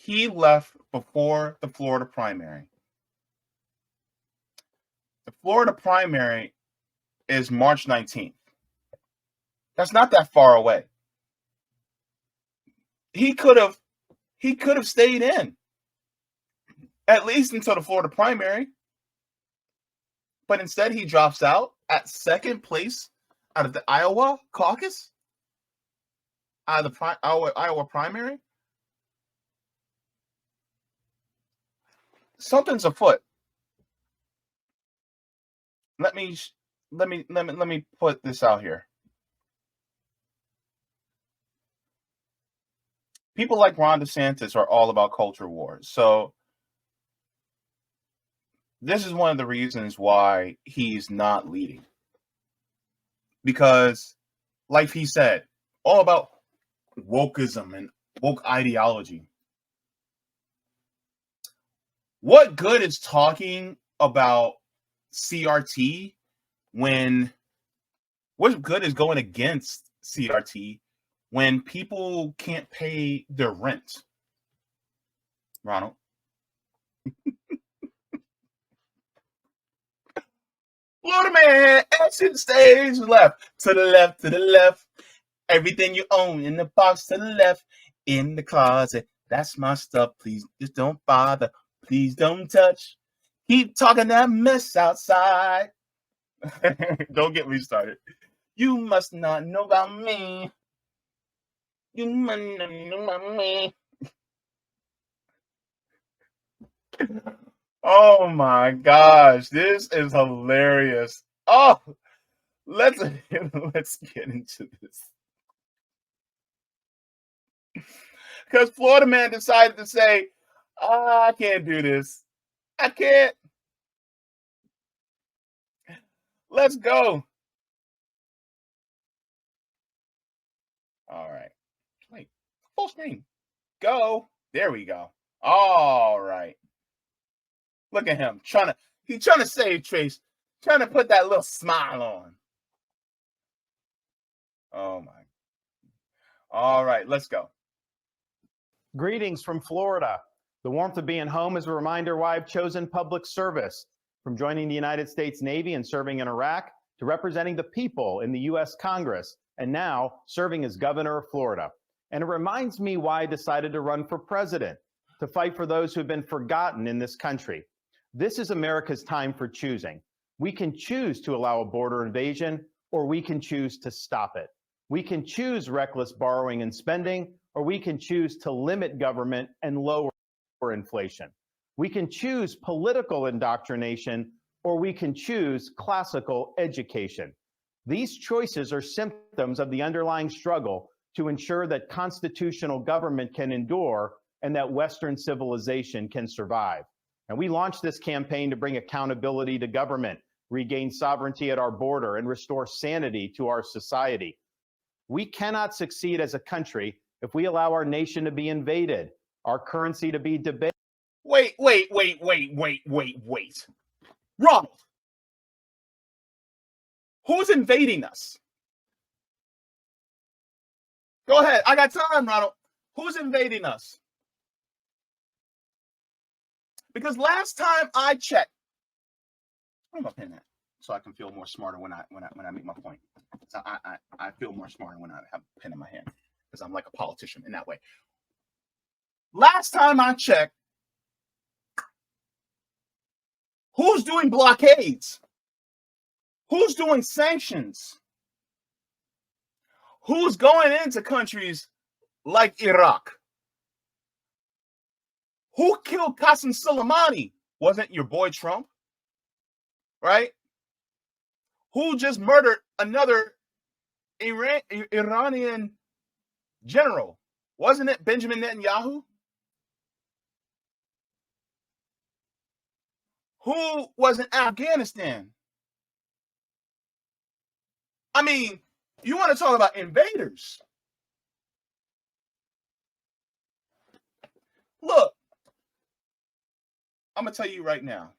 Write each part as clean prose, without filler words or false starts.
he left before the Florida primary. The Florida primary is March 19th. That's not that far away. He could have stayed in at least until the Florida primary. But instead he drops out at second place out of the Iowa caucus, out of the Iowa primary. Something's afoot. Let me put this out here. People like Ron DeSantis are all about culture wars. So this is one of the reasons why he's not leading. Because, like he said, all about wokeism and woke ideology. What good is talking about CRT when what good is going against CRT when people can't pay their rent? Ronald. Florida man, exit stage left. To the left, to the left. Everything you own in the box to the left. In the closet. That's my stuff. Please just don't bother. Please don't touch. Keep talking that mess outside. Don't get me started. You must not know about me. You must not know about me. Oh my gosh, this is hilarious. Oh, let's get into this. Because Florida man decided to say, I can't do this. I can't. Let's go. All right. Wait, full screen. Go. There we go. All right. Look at him he's trying to save Trace, trying to put that little smile on. Oh my. All right, let's go. Greetings from Florida. The warmth of being home is a reminder why I've chosen public service. From joining the United States Navy and serving in Iraq to representing the people in the U.S. Congress and now serving as governor of Florida. And it reminds me why I decided to run for president, to fight for those who've been forgotten in this country. This is America's time for choosing. We can choose to allow a border invasion, or we can choose to stop it. We can choose reckless borrowing and spending, or we can choose to limit government and lower inflation. We can choose political indoctrination, or we can choose classical education. These choices are symptoms of the underlying struggle to ensure that constitutional government can endure and that Western civilization can survive. And we launched this campaign to bring accountability to government, regain sovereignty at our border, and restore sanity to our society. We cannot succeed as a country if we allow our nation to be invaded, our currency to be debated. Wait. Ronald, who's invading us? Go ahead. I got time, Ronald. Who's invading us? Because last time I checked, I'm gonna pin that so I can feel more smarter when I make my point. So I feel more smarter when I have a pen in my hand because I'm like a politician in that way. Last time I checked, who's doing blockades? Who's doing sanctions? Who's going into countries like Iraq? Who killed Qasem Soleimani? Wasn't your boy Trump? Right? Who just murdered another Iranian general? Wasn't it Benjamin Netanyahu? Who was in Afghanistan? I mean, you want to talk about invaders? Look, I'm going to tell you right now,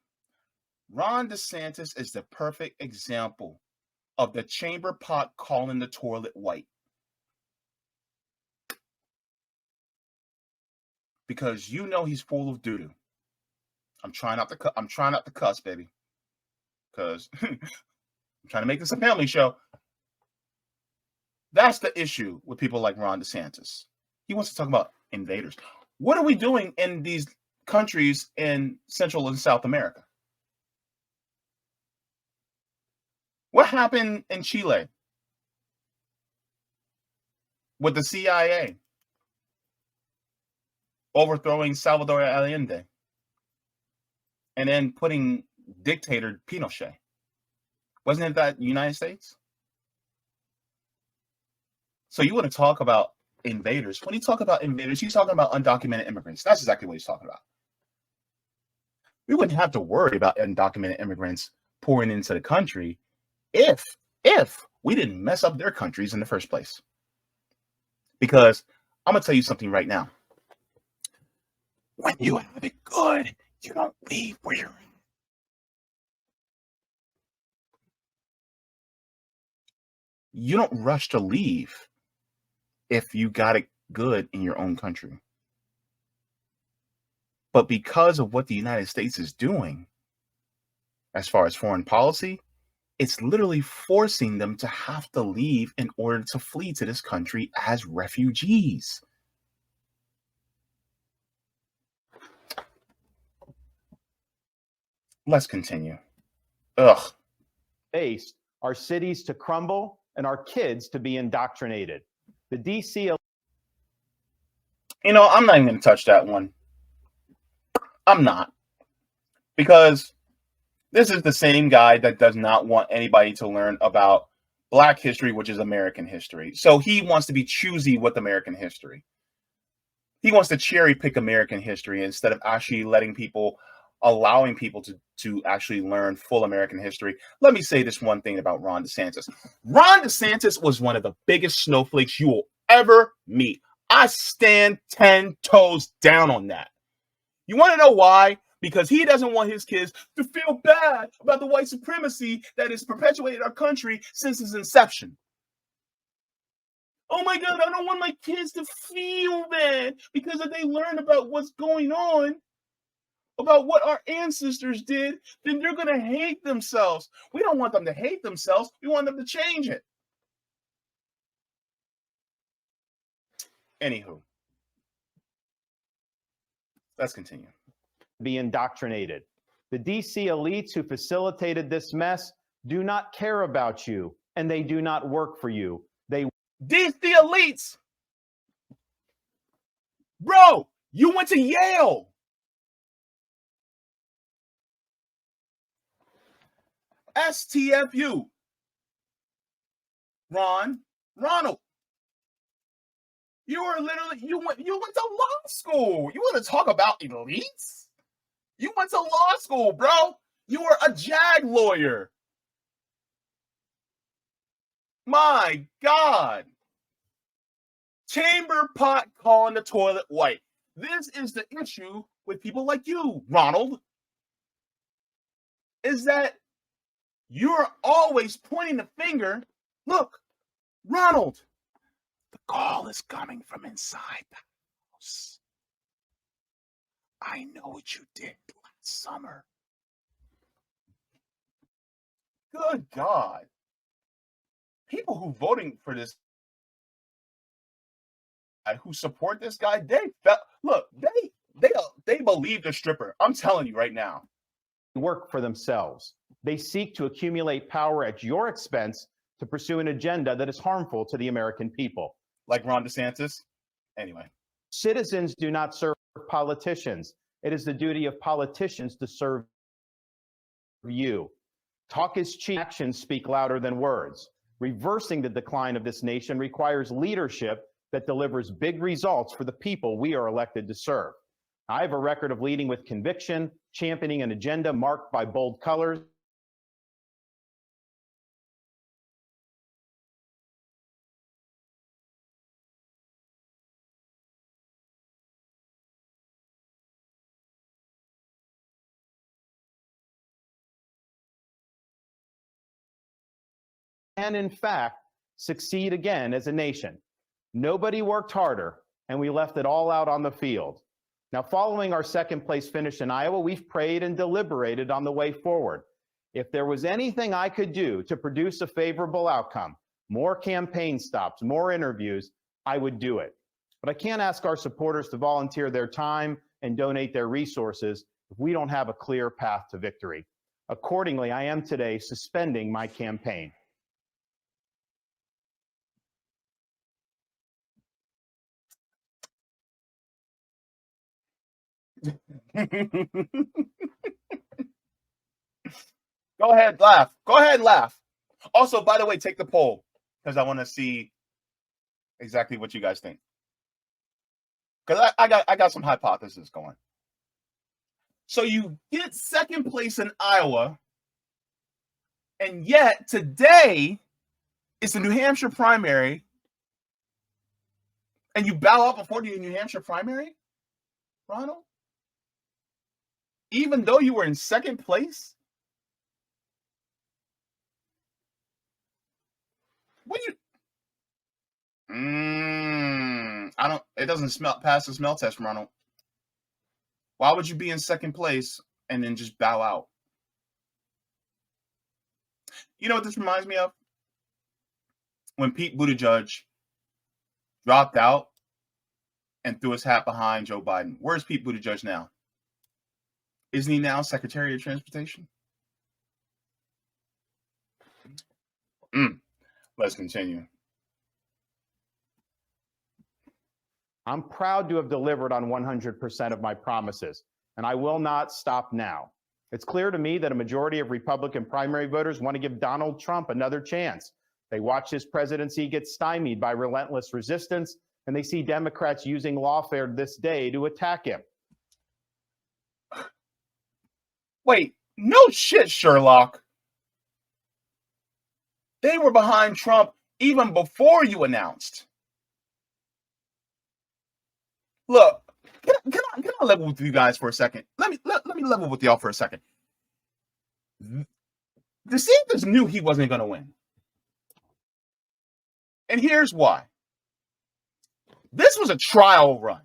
Ron DeSantis is the perfect example of the chamber pot calling the toilet white. because you know he's full of doo-doo. I'm trying not to cuss, baby, because I'm trying to make this a family show. That's the issue with people like Ron DeSantis. He wants to talk about invaders. What are we doing in these countries in Central and South America? What happened in Chile with the CIA overthrowing Salvador Allende and then putting dictator Pinochet? Wasn't it that United States? So you want to talk about invaders. When you talk about invaders, he's talking about undocumented immigrants. That's exactly what he's talking about. We wouldn't have to worry about undocumented immigrants pouring into the country if we didn't mess up their countries in the first place. Because I'm going to tell you something right now. When you have it good, you don't leave where you're in. You don't rush to leave if you got it good in your own country. But because of what the United States is doing, as far as foreign policy, it's literally forcing them to have to leave in order to flee to this country as refugees. Let's continue. Ugh. Based our cities to crumble and our kids to be indoctrinated. The DC. I'm not even going to touch that one. I'm not. Because this is the same guy that does not want anybody to learn about Black history, which is American history. So he wants to be choosy with American history. He wants to cherry pick American history instead of actually allowing people to actually learn full American history. Let me say this one thing about Ron DeSantis. Ron DeSantis was one of the biggest snowflakes you will ever meet. I stand 10 toes down on that. You want to know why? Because he doesn't want his kids to feel bad about the white supremacy that has perpetuated our country since its inception. Oh my God, I don't want my kids to feel bad because if they learn about what's going on, about what our ancestors did, then they're going to hate themselves. We don't want them to hate themselves. We want them to change it. Anywho, let's continue. Be indoctrinated. The DC elites who facilitated this mess do not care about you, and they do not work for you. DC elites, bro, you went to Yale. STFU. Ronald. You went to law school. You want to talk about elites? You went to law school, bro. You were a JAG lawyer. My God. Chamber pot calling the toilet white. This is the issue with people like you, Ronald, is that you're always pointing the finger. Look, Ronald, the call is coming from inside the house. I know what you did last summer. Good God. People who voting for this guy, who support this guy, they believe the stripper. I'm telling you right now. Work for themselves. They seek to accumulate power at your expense to pursue an agenda that is harmful to the American people. Like Ron DeSantis? Anyway. Citizens do not serve politicians. It is the duty of politicians to serve you. Talk is cheap. Actions speak louder than words. Reversing the decline of this nation requires leadership that delivers big results for the people we are elected to serve. I have a record of leading with conviction, championing an agenda marked by bold colors, and in fact, succeed again as a nation. Nobody worked harder, and we left it all out on the field. Now, following our second place finish in Iowa, we've prayed and deliberated on the way forward. If there was anything I could do to produce a favorable outcome, more campaign stops, more interviews, I would do it. But I can't ask our supporters to volunteer their time and donate their resources if we don't have a clear path to victory. Accordingly, I am today suspending my campaign. Go ahead, laugh. Go ahead, laugh. Also, by the way, take the poll because I want to see exactly what you guys think. Because I got some hypotheses going. So you get second place in Iowa, and yet today it's the New Hampshire primary, and you bow out before the New Hampshire primary, Ronald? Even though you were in second place? What do you? I don't. It doesn't pass the smell test, Ronald. Why would you be in second place and then just bow out? You know what this reminds me of? When Pete Buttigieg dropped out and threw his hat behind Joe Biden. Where's Pete Buttigieg now? Isn't he now Secretary of Transportation? Let's continue. I'm proud to have delivered on 100% of my promises, and I will not stop now. It's clear to me that a majority of Republican primary voters want to give Donald Trump another chance. They watch his presidency get stymied by relentless resistance, and they see Democrats using lawfare this day to attack him. Wait, no shit, Sherlock. They were behind Trump even before you announced. Look, can I level with you guys for a second? Let me level with y'all for a second. DeSantis knew he wasn't going to win. And here's why. This was a trial run.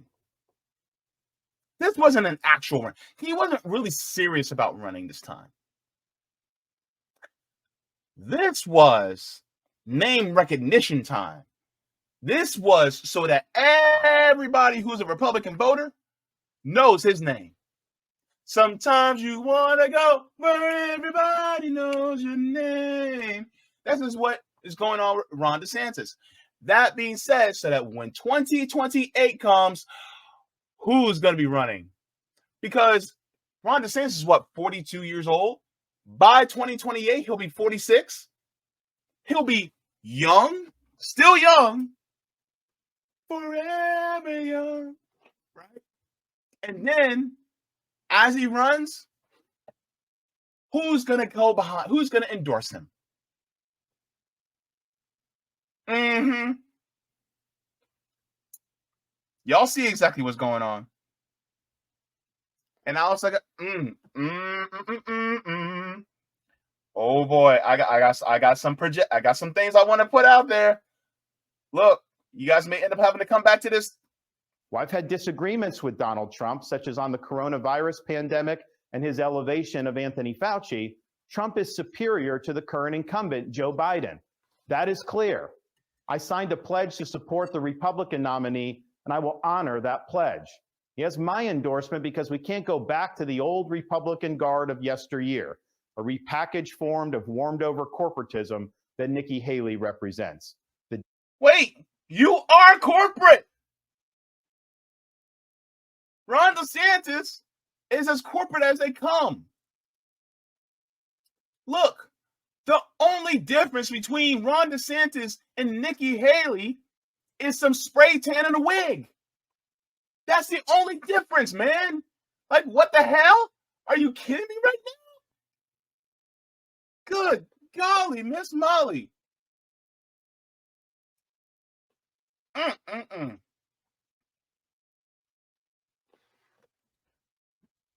This wasn't an actual run. He wasn't really serious about running this time. This was name recognition time. This was so that everybody who's a Republican voter knows his name. Sometimes you want to go where everybody knows your name. This is what is going on with Ron DeSantis. That being said, so that when 2028 comes, who's going to be running? Because Ron DeSantis is, 42 years old? By 2028, he'll be 46. He'll be young, still young, forever young, right? And then, as he runs, who's going to go behind? Who's going to endorse him? Y'all see exactly what's going on. And I was like, oh boy, I got some things I want to put out there. Look, you guys may end up having to come back to this. Well, I've had disagreements with Donald Trump, such as on the coronavirus pandemic and his elevation of Anthony Fauci. Trump is superior to the current incumbent, Joe Biden. That is clear. I signed a pledge to support the Republican nominee, and I will honor that pledge. He has my endorsement because we can't go back to the old Republican guard of yesteryear, a repackaged form of warmed over corporatism that Nikki Haley represents. Wait, you are corporate. Ron DeSantis is as corporate as they come. Look, the only difference between Ron DeSantis and Nikki Haley is some spray tan and a wig. That's the only difference, man. Like, what the hell? Are you kidding me right now? Good golly, Miss Molly.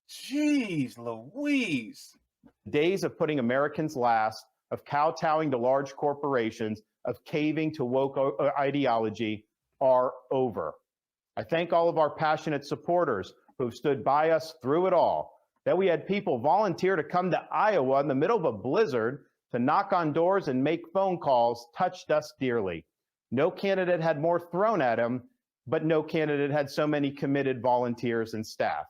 Jeez Louise. Days of putting Americans last, of kowtowing to large corporations, of caving to woke ideology are over. I thank all of our passionate supporters who have stood by us through it all. That we had people volunteer to come to Iowa in the middle of a blizzard to knock on doors and make phone calls touched us dearly. No candidate had more thrown at him, but no candidate had so many committed volunteers and staff.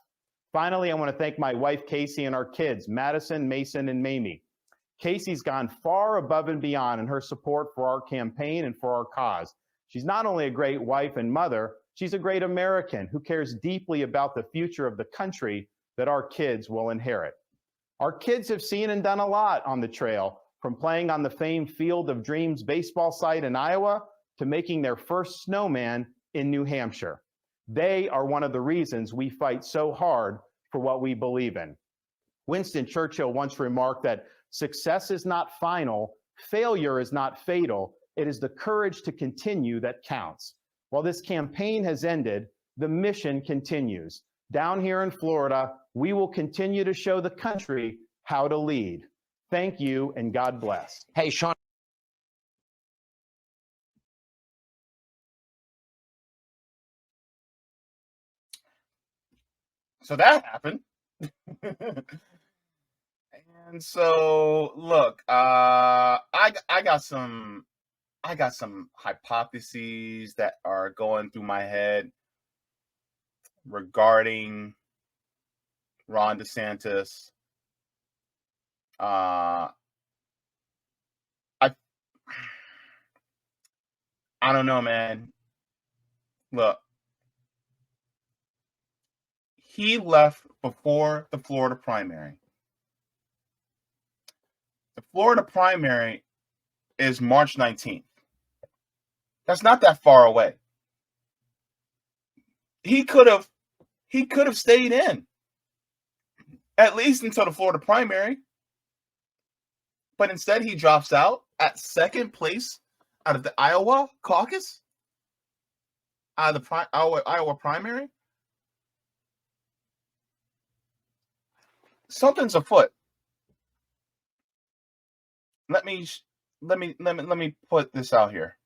Finally, I want to thank my wife, Casey, and our kids, Madison, Mason, and Mamie. Casey's gone far above and beyond in her support for our campaign and for our cause. She's not only a great wife and mother, she's a great American who cares deeply about the future of the country that our kids will inherit. Our kids have seen and done a lot on the trail, from playing on the famed Field of Dreams baseball site in Iowa to making their first snowman in New Hampshire. They are one of the reasons we fight so hard for what we believe in. Winston Churchill once remarked that success is not final, failure is not fatal, it is the courage to continue that counts. While this campaign has ended, the mission continues. Down here in Florida, we will continue to show the country how to lead. Thank you, and God bless. Hey, Sean. So that happened. And so look, I got some hypotheses that are going through my head regarding Ron DeSantis. I don't know, man. Look, he left before the Florida primary. The Florida primary is March 19th. That's not that far away. He could have stayed in at least until the Florida primary. But instead he drops out at second place out of the Iowa caucus, out of the Iowa primary. Something's afoot. Let me put this out here.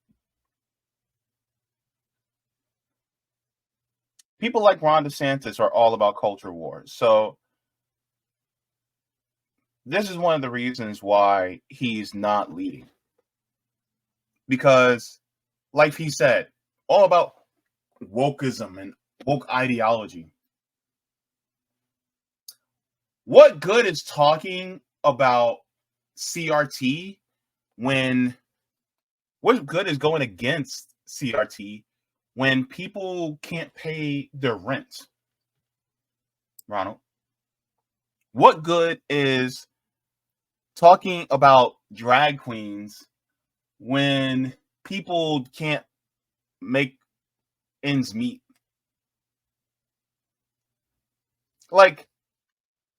People like Ron DeSantis are all about culture wars. So this is one of the reasons why he's not leading. Because, like he said, all about wokeism and woke ideology. What good is talking about CRT when what good is going against CRT when people can't pay their rent? Ronald, what good is talking about drag queens when people can't make ends meet? Like,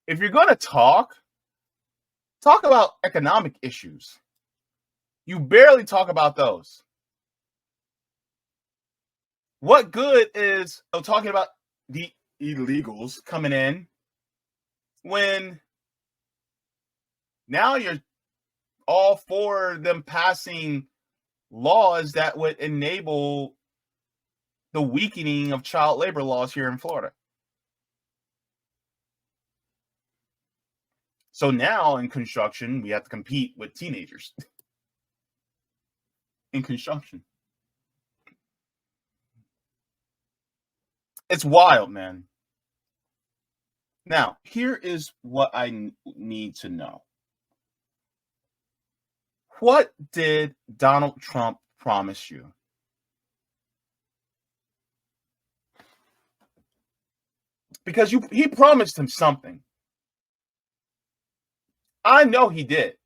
if you're going to talk about economic issues. You barely talk about those. What good is talking about the illegals coming in when now you're all for them passing laws that would enable the weakening of child labor laws here in Florida? So now in construction, we have to compete with teenagers in construction. It's wild, man. Now, here is what I need to know. What did Donald Trump promise you? Because he promised him something. I know he did,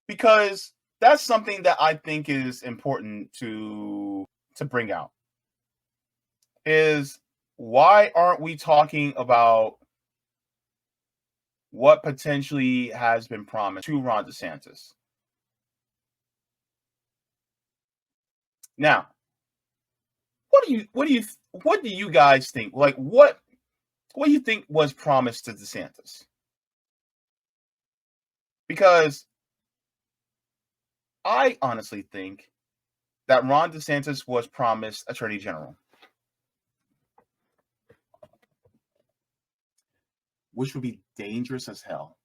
because that's something that I think is important to bring out. Is why aren't we talking about what potentially has been promised to Ron DeSantis? Now, what do you guys think? Like, what do you think was promised to DeSantis? Because I honestly think that Ron DeSantis was promised Attorney General. which would be dangerous as hell.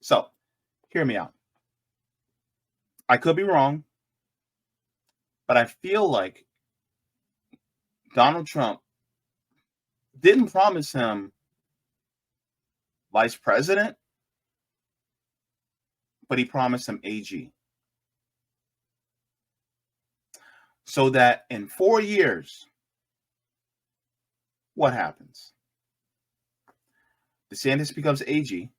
So, hear me out. I could be wrong, but I feel like Donald Trump didn't promise him vice president, but he promised him AG. So that in 4 years, what happens? DeSantis becomes AG.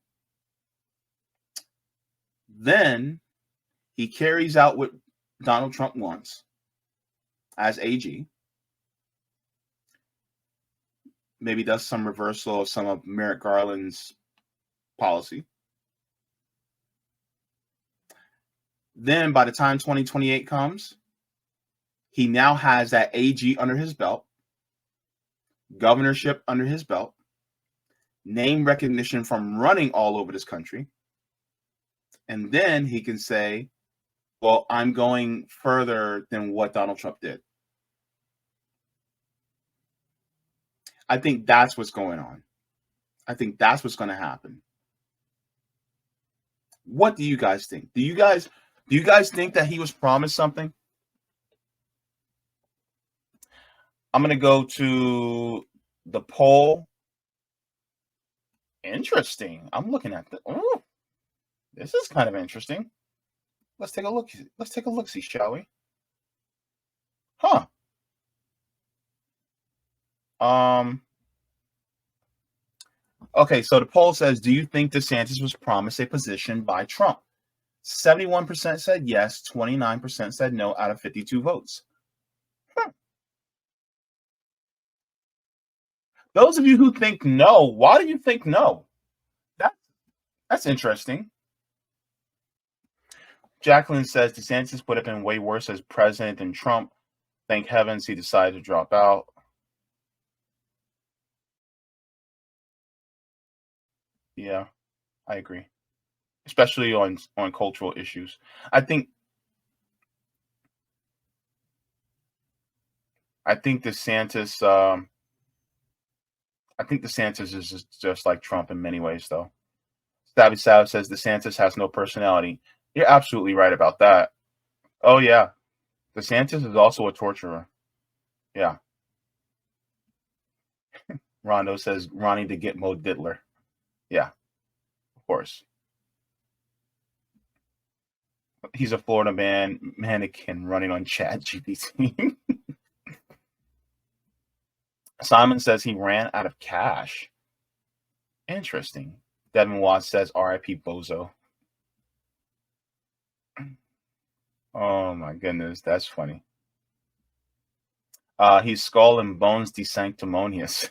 Then he carries out what Donald Trump wants as AG. Maybe does some reversal of some of Merrick Garland's policy. Then by the time 2028 comes, he now has that AG under his belt, governorship under his belt, name recognition from running all over this country. And then he can say, well, I'm going further than what Donald Trump did. I think that's what's going on. I think that's what's going to happen. What do you guys think? Do you guys think that he was promised something? I'm going to go to the poll. Interesting. I'm looking at the. Oh, this is kind of interesting. Let's take a look. Let's take a look, see, shall we? Huh. Okay, so the poll says, do you think DeSantis was promised a position by Trump? 71% said yes, 29% said no out of 52 votes. Those of you who think no, why do you think no? That's interesting. Jacqueline says DeSantis would have been way worse as president than Trump. Thank heavens he decided to drop out. Yeah, I agree. Especially on cultural issues. I think DeSantis is just like Trump in many ways, though. Stabby Sav says DeSantis has no personality. You're absolutely right about that. Oh, yeah. DeSantis is also a torturer. Yeah. Rondo says Ronnie the Gitmo Diddler. Yeah, of course. He's a Florida mannequin running on ChatGPT. Simon says he ran out of cash. Interesting. Devin Watts says RIP Bozo. Oh my goodness, that's funny. He's skull and bones desanctimonious.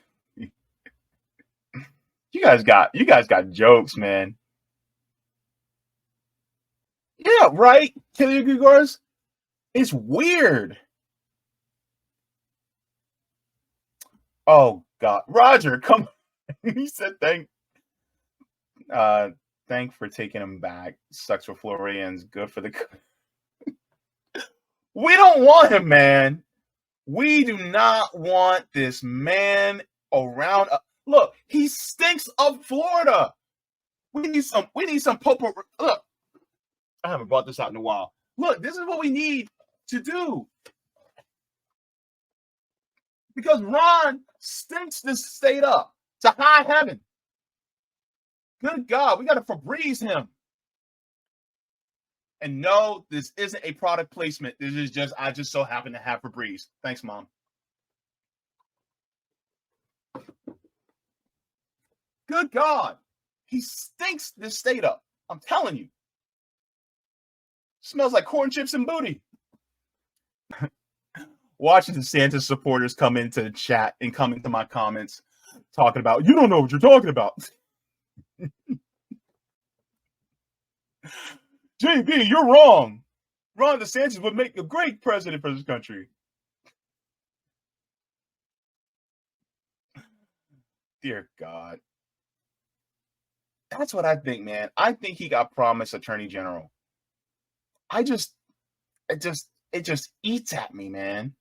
You guys got jokes, man. Yeah, right, Kelly Gregors? It's weird. Oh God, Roger, come on. He said thank for taking him back. Sucks for Floridians, good for the. We don't want him, man. We do not want this man around. Look, he stinks of Florida. We need some popo. Look, I haven't brought this out in a while. Look, this is what we need to do. Because Ron stinks this state up to high heaven. Good God, we got to Febreze him. And no, this isn't a product placement. This is just, I just so happen to have Febreze. Thanks, Mom. Good God. He stinks this state up. I'm telling you. Smells like corn chips and booty. Watching DeSantis supporters come into the chat and come into my comments talking about, you don't know what you're talking about. JB, you're wrong. Ron DeSantis would make a great president for this country. Dear God. That's what I think, man. I think he got promised attorney general. It just eats at me, man.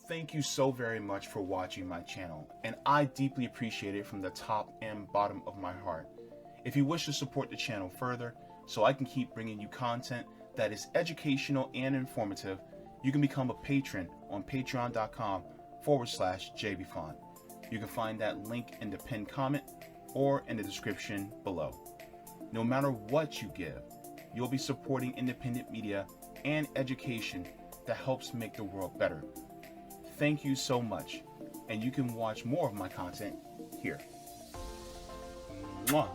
Thank you so very much for watching my channel, and I deeply appreciate it from the top and bottom of my heart. If you wish to support the channel further, so I can keep bringing you content that is educational and informative, you can become a patron on patreon.com/Jaybefaunt. You can find that link in the pinned comment or in the description below. No matter what you give, you'll be supporting independent media and education that helps make the world better. Thank you so much, and you can watch more of my content here. Mwah.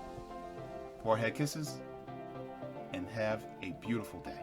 Forehead kisses, and have a beautiful day.